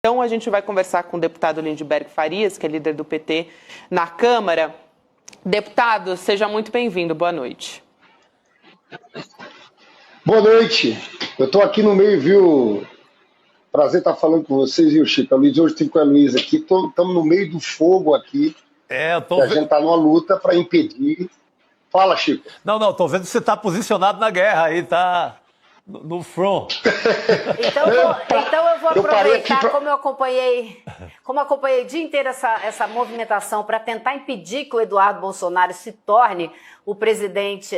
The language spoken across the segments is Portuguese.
Então a gente vai conversar com o deputado Lindbergh Farias, que é líder do PT na Câmara. Deputado, seja muito bem-vindo. Boa noite. Boa noite. Eu estou aqui no meio, viu? Prazer estar falando com vocês, viu, Chico? A Luiz, hoje estou com a Luiz aqui. Estamos no meio do fogo aqui. A gente está numa luta para impedir. Fala, Chico. Não, estou vendo que você está posicionado na guerra aí, tá no front. Então eu vou aproveitar, como acompanhei o dia inteiro essa movimentação para tentar impedir que o Eduardo Bolsonaro se torne o presidente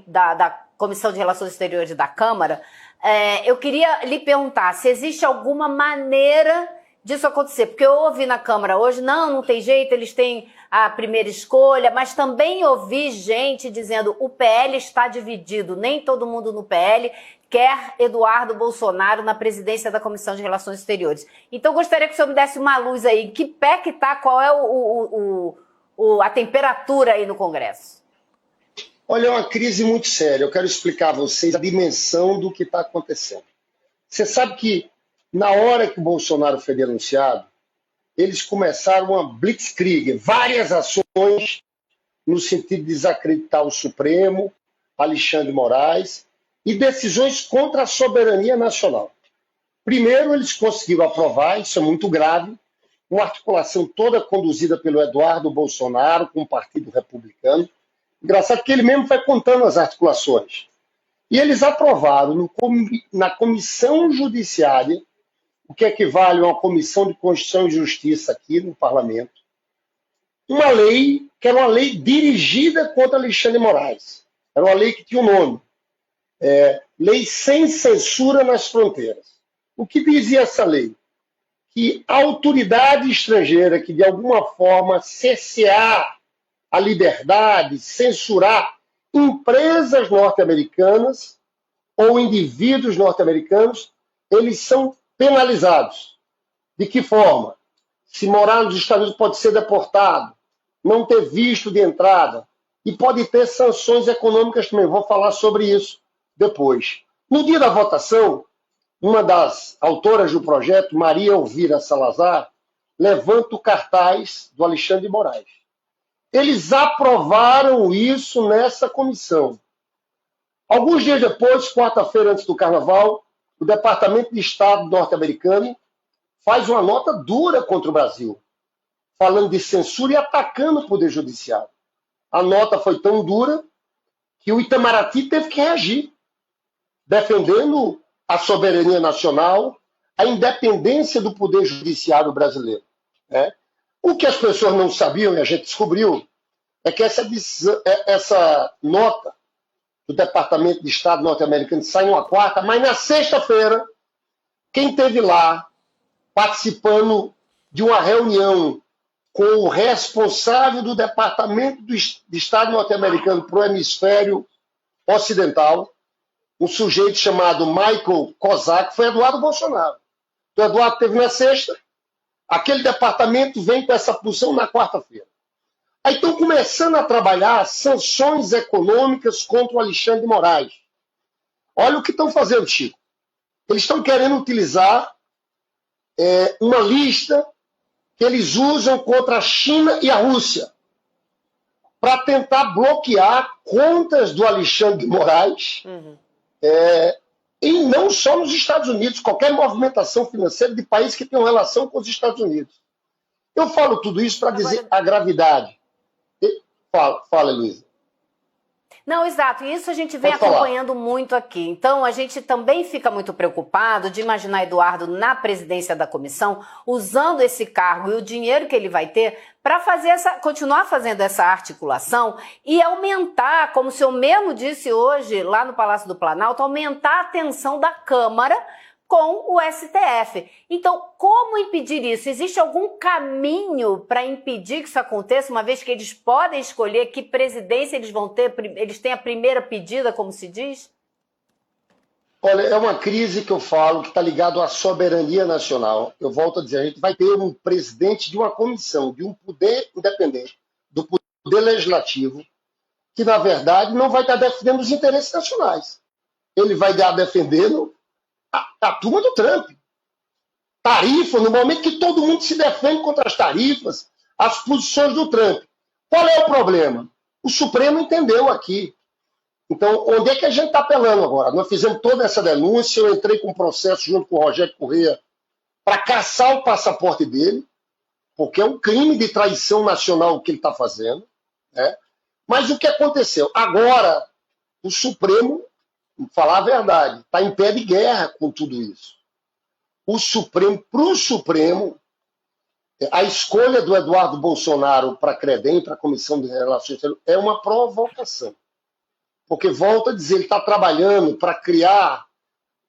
da Comissão de Relações Exteriores da Câmara. Eu queria lhe perguntar se existe alguma maneira disso acontecer, porque eu ouvi na Câmara hoje, não tem jeito, eles têm a primeira escolha, mas também ouvi gente dizendo o PL está dividido, nem todo mundo no PL quer Eduardo Bolsonaro na presidência da Comissão de Relações Exteriores. Então gostaria que o senhor me desse uma luz aí, em que pé que está, qual é a temperatura aí no Congresso? Olha, é uma crise muito séria. Eu quero explicar a vocês a dimensão do que está acontecendo. Você sabe que, na hora que o Bolsonaro foi denunciado, eles começaram uma blitzkrieg, várias ações no sentido de desacreditar o Supremo, Alexandre de Moraes, e decisões contra a soberania nacional. Primeiro, eles conseguiram aprovar, isso é muito grave, uma articulação toda conduzida pelo Eduardo Bolsonaro com o Partido Republicano. Engraçado que ele mesmo vai contando as articulações. E eles aprovaram na Comissão Judiciária, o que equivale a uma Comissão de Constituição e Justiça aqui no Parlamento, uma lei que era uma lei dirigida contra Alexandre de Moraes. Era uma lei que tinha um nome. Lei sem censura nas fronteiras. O que dizia essa lei? Que a autoridade estrangeira que de alguma forma cercear a liberdade, censurar empresas norte-americanas ou indivíduos norte-americanos, eles são penalizados. De que forma? Se morar nos Estados Unidos pode ser deportado, não ter visto de entrada e pode ter sanções econômicas também. Vou falar sobre isso depois. No dia da votação, uma das autoras do projeto, Maria Elvira Salazar, levanta o cartaz do Alexandre de Moraes. Eles aprovaram isso nessa comissão. Alguns dias depois, quarta-feira antes do Carnaval, o Departamento de Estado norte-americano faz uma nota dura contra o Brasil, falando de censura e atacando o Poder Judiciário. A nota foi tão dura que o Itamaraty teve que reagir, defendendo a soberania nacional, a independência do Poder Judiciário brasileiro. O que as pessoas não sabiam, e a gente descobriu, é que essa nota do Departamento de Estado norte-americano sai numa quarta, mas na sexta-feira, quem esteve lá participando de uma reunião com o responsável do Departamento de Estado norte-americano para o hemisfério ocidental, um sujeito chamado Michael Kozak, foi Eduardo Bolsonaro. O Eduardo esteve na sexta, aquele departamento vem com essa função na quarta-feira. Aí estão começando a trabalhar sanções econômicas contra o Alexandre de Moraes. Olha o que estão fazendo, Chico. Eles estão querendo utilizar uma lista que eles usam contra a China e a Rússia para tentar bloquear contas do Alexandre de Moraes, e não só nos Estados Unidos, qualquer movimentação financeira de país que tenha relação com os Estados Unidos. Eu falo tudo isso para dizer a gravidade. Fala, Luísa. Não, exato. E isso a gente vem acompanhando muito aqui. Então, a gente também fica muito preocupado de imaginar Eduardo na presidência da comissão, usando esse cargo e o dinheiro que ele vai ter para continuar fazendo essa articulação e aumentar, como o senhor mesmo disse hoje lá no Palácio do Planalto, aumentar a atenção da Câmara com o STF. Então, como impedir isso? Existe algum caminho para impedir que isso aconteça, uma vez que eles podem escolher que presidência eles vão ter, eles têm a primeira pedida, como se diz? Olha, é uma crise que eu falo que está ligado à soberania nacional. Eu volto a dizer, a gente vai ter um presidente de uma comissão, de um poder independente, do poder legislativo, que, na verdade, não vai estar defendendo os interesses nacionais. Ele vai estar defendendo a turma do Trump. tarifa, no momento que todo mundo se defende contra as tarifas, as posições do Trump. Qual é o problema? O Supremo entendeu aqui. Então, onde é que a gente está apelando agora? Nós fizemos toda essa denúncia, eu entrei com um processo junto com o Rogério Corrêa para caçar o passaporte dele, porque é um crime de traição nacional o que ele está fazendo. Né? Mas o que aconteceu? Agora, o Supremo, vou falar a verdade, está em pé de guerra com tudo isso. O Supremo, para o Supremo, a escolha do Eduardo Bolsonaro para a CREDEM, para a Comissão de Relações Exteriores, é uma provocação. Porque, volto a dizer, ele está trabalhando para criar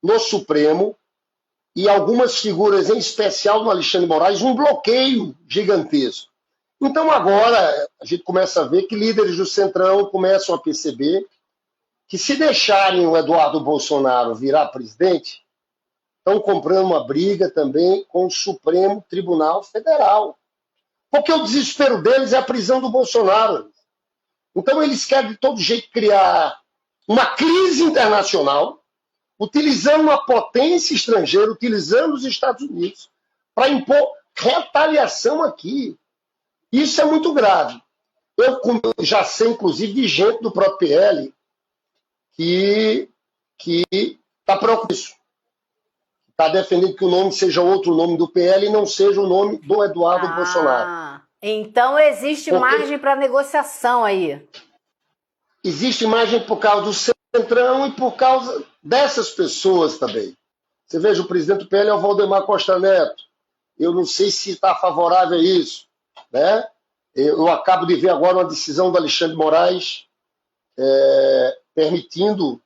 no Supremo, e algumas figuras, em especial no Alexandre de Moraes, um bloqueio gigantesco. Então, agora, a gente começa a ver que líderes do Centrão começam a perceber que, se deixarem o Eduardo Bolsonaro virar presidente, estão comprando uma briga também com o Supremo Tribunal Federal. Porque o desespero deles é a prisão do Bolsonaro. Então, eles querem, de todo jeito, criar uma crise internacional, utilizando uma potência estrangeira, utilizando os Estados Unidos, para impor retaliação aqui. Isso é muito grave. Eu já sei, inclusive, de gente do próprio PL que está preocupado com isso. Está defendendo que o nome seja outro nome do PL e não seja o nome do Eduardo Bolsonaro. Então existe margem para negociação aí. Existe margem por causa do Centrão e por causa dessas pessoas também. Você veja, o presidente do PL é o Valdemar Costa Neto. Eu não sei se está favorável a isso. Né? Eu acabo de ver agora uma decisão do Alexandre de Moraes permitindo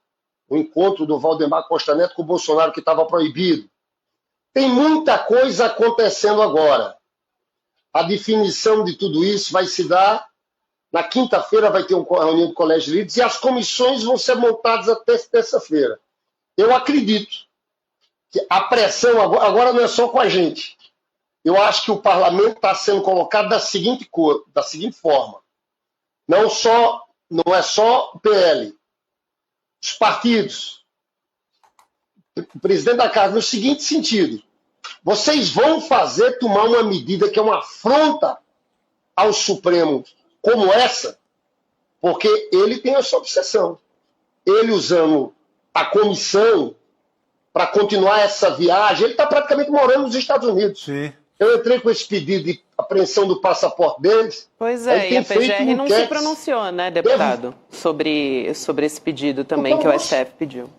o encontro do Valdemar Costa Neto com o Bolsonaro, que estava proibido. Tem muita coisa acontecendo agora. A definição de tudo isso vai se dar. Na quinta-feira vai ter uma reunião do Colégio de Líderes e as comissões vão ser montadas até terça-feira. Eu acredito que a pressão agora não é só com a gente. Eu acho que o parlamento está sendo colocado da seguinte forma. Não é só o PL. Os partidos. O presidente da Casa, no seguinte sentido. Vocês vão tomar uma medida que é uma afronta ao Supremo como essa, porque ele tem essa obsessão. Ele usando a comissão para continuar essa viagem, ele está praticamente morando nos Estados Unidos. Sim. Eu entrei com esse pedido de apreensão do passaporte deles. Pois é, e a PGR não se pronunciou, né, deputado, sobre esse pedido também que o STF pediu.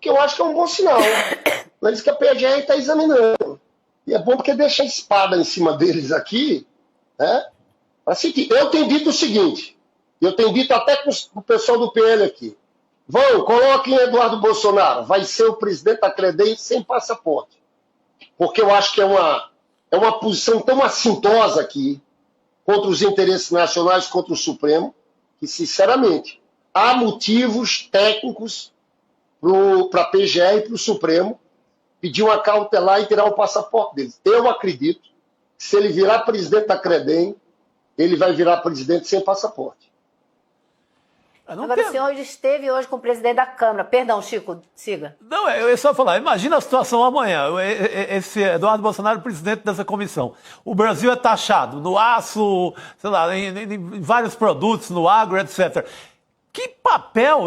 Que eu acho que é um bom sinal. Mas que a PGR está examinando. E é bom porque deixa a espada em cima deles aqui, né? Assim, eu tenho dito o seguinte, eu tenho dito até com o pessoal do PL aqui, coloquem Eduardo Bolsonaro, vai ser o presidente da CREDEM sem passaporte. Porque eu acho que é uma posição tão assintosa aqui, contra os interesses nacionais, contra o Supremo, que, sinceramente, há motivos técnicos para a PGR e para o Supremo pedir uma cautelar e tirar o passaporte deles. Eu acredito que, se ele virar presidente da CREDEM, ele vai virar presidente sem passaporte. Agora, o senhor esteve hoje com o presidente da Câmara. Perdão, Chico, siga. Não, eu ia só falar, imagina a situação amanhã, esse Eduardo Bolsonaro, presidente dessa comissão. O Brasil é taxado no aço, sei lá, em vários produtos, no agro, etc. Que papel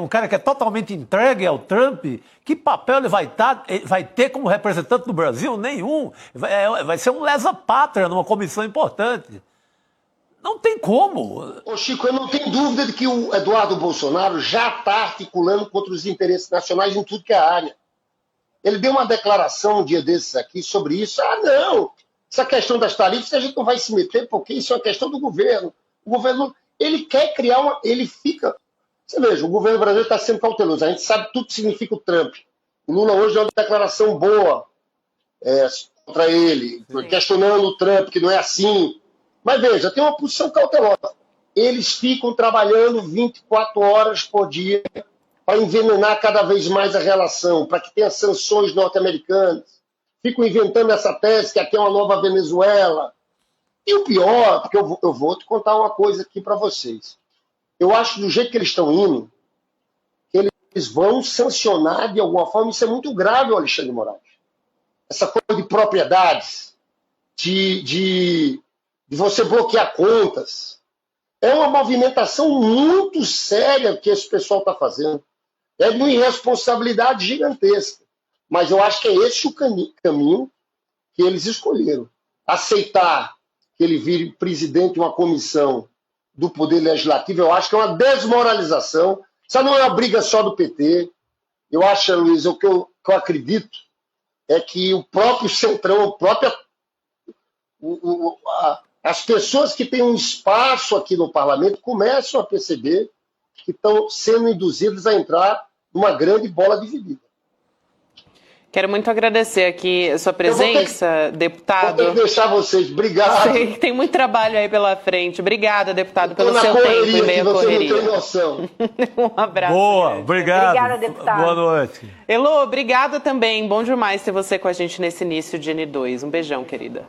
um cara que é totalmente entregue ao Trump, que papel ele vai ter como representante do Brasil? Nenhum. Vai ser um lesa-pátria numa comissão importante. Não tem como. Ô Chico, eu não tenho dúvida de que o Eduardo Bolsonaro já está articulando contra os interesses nacionais em tudo que é área. Ele deu uma declaração um dia desses aqui sobre isso. Não, essa questão das tarifas a gente não vai se meter porque isso é uma questão do governo. O governo, ele quer criar ele fica... Você veja, o governo brasileiro está sendo cauteloso. A gente sabe tudo que significa o Trump. O Lula hoje deu uma declaração boa contra ele, questionando o Trump, que não é assim. Mas veja, tem uma posição cautelosa. Eles ficam trabalhando 24 horas por dia para envenenar cada vez mais a relação, para que tenha sanções norte-americanas. Ficam inventando essa tese que aqui é uma nova Venezuela. E o pior, porque eu vou te contar uma coisa aqui para vocês. Eu acho que do jeito que eles estão indo, vão sancionar de alguma forma. Isso é muito grave, Alexandre Moraes. Essa coisa de propriedades, de você bloquear contas. É uma movimentação muito séria que esse pessoal está fazendo. É de uma irresponsabilidade gigantesca. Mas eu acho que é esse o caminho que eles escolheram. Aceitar que ele vire presidente de uma comissão do Poder Legislativo, eu acho que é uma desmoralização. Isso não é uma briga só do PT. Eu acho, Luiz, o que eu acredito é que o próprio Centrão, as pessoas que têm um espaço aqui no parlamento começam a perceber que estão sendo induzidas a entrar numa grande bola dividida. Quero muito agradecer aqui a sua presença, deputado. Vou ter que deixar vocês. Obrigado. Sei que tem muito trabalho aí pela frente. Obrigada, deputado, pelo seu tempo e meia correria. Você não tem noção. Um abraço. Boa, obrigado. Obrigada, deputado. Boa noite. Elô, obrigada também. Bom demais ter você com a gente nesse início de N2. Um beijão, querida.